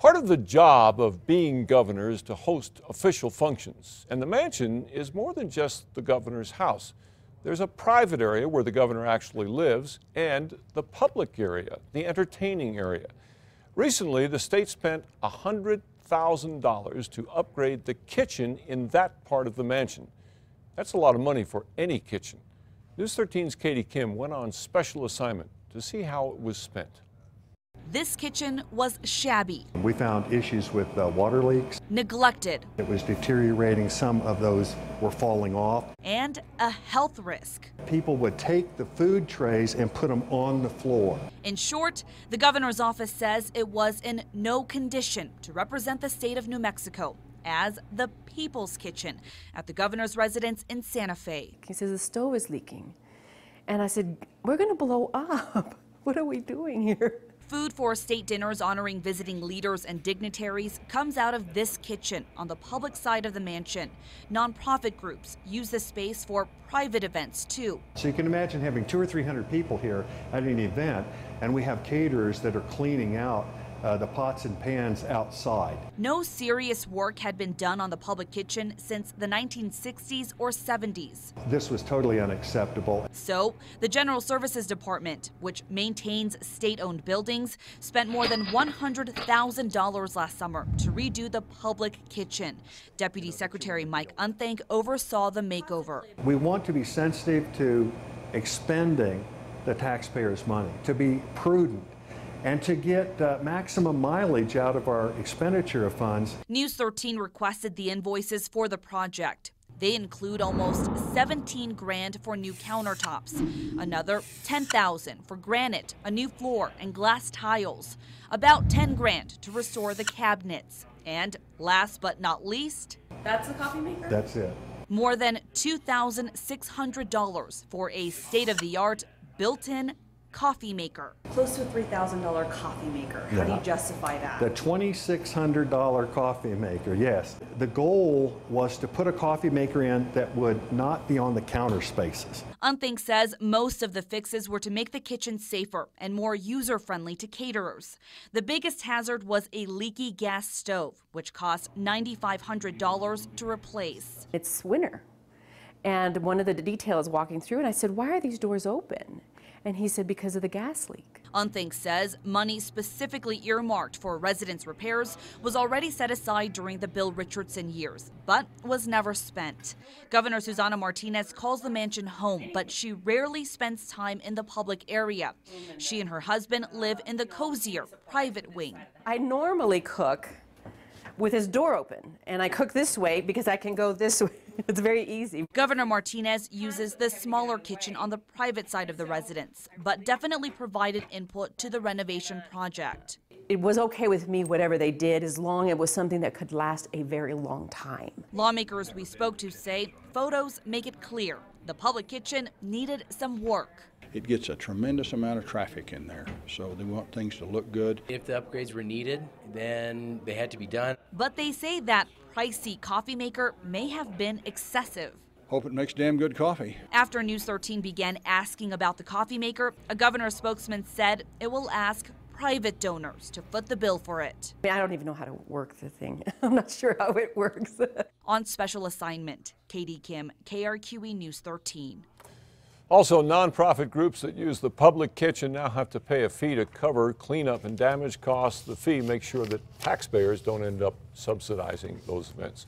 Part of the job of being governor is to host official functions, and the mansion is more than just the governor's house. There's a private area where the governor actually lives and the public area, the entertaining area. Recently, the state spent $100,000 to upgrade the kitchen in that part of the mansion. That's a lot of money for any kitchen. News 13's Katie Kim went on special assignment to see how it was spent. This kitchen was shabby. We found issues with water leaks. Neglected. It was deteriorating. Some of those were falling off. And a health risk. People would take the food trays and put them on the floor. In short, the governor's office says it was in no condition to represent the state of New Mexico as the People's Kitchen at the governor's residence in Santa Fe. He says the stove is leaking. And I said, we're going to blow up. What are we doing here? Food for state dinners honoring visiting leaders and dignitaries comes out of this kitchen on the public side of the mansion. Nonprofit groups use the space for private events too. So you can imagine having 200 or 300 people here at an event, and we have caterers that are cleaning out the pots and pans outside. No serious work had been done on the public kitchen since the 1960s or 70s. This was totally unacceptable. So the General Services Department, which maintains state-owned buildings, spent more than $100,000 last summer to redo the public kitchen. Deputy Secretary Mike Unthank oversaw the makeover. We want to be sensitive to expending the taxpayers' money, to be prudent, and to get maximum mileage out of our expenditure of funds. News 13 requested the invoices for the project. They include almost 17 grand for new countertops, another 10,000 for granite, a new floor, and glass tiles, about 10 grand to restore the cabinets, and last but not least, That's the coffee maker? That's it. more than $2,600 for a state-of-the-art built-in coffee maker. Close to a $3,000 coffee maker. How do you justify that? The $2,600 coffee maker, yes. The goal was to put a coffee maker in that would not be on the counter spaces. Unthank says most of the fixes were to make the kitchen safer and more user-friendly to caterers. The biggest hazard was a leaky gas stove, which cost $9,500 to replace. It's winter. And one of the details walking through, and I said, why are these doors open? And he said, because of the gas leak. Unthank says money specifically earmarked for residence repairs was already set aside during the Bill Richardson years, but was never spent. Governor Susana Martinez calls the mansion home, but she rarely spends time in the public area. She and her husband live in the cozier, private wing. I normally cook with his door open, and I cook this way because I can go this way. It's very easy. Governor Martinez uses the smaller kitchen on the private side of the residence, but definitely provided input to the renovation project. It was okay with me, whatever they did, as long as it was something that could last a very long time. Lawmakers we spoke to say photos make it clear the public kitchen needed some work. It gets a tremendous amount of traffic in there, so they want things to look good. If the upgrades were needed, then they had to be done. But they say that pricey coffee maker may have been excessive. Hope it makes damn good coffee. After News 13 began asking about the coffee maker, a governor spokesman said it will ask private donors to foot the bill for it. I don't even know how to work the thing. I'm not sure how it works. On special assignment, Katie Kim, KRQE News 13. Also, nonprofit groups that use the public kitchen now have to pay a fee to cover cleanup and damage costs. The fee makes sure that taxpayers don't end up subsidizing those events.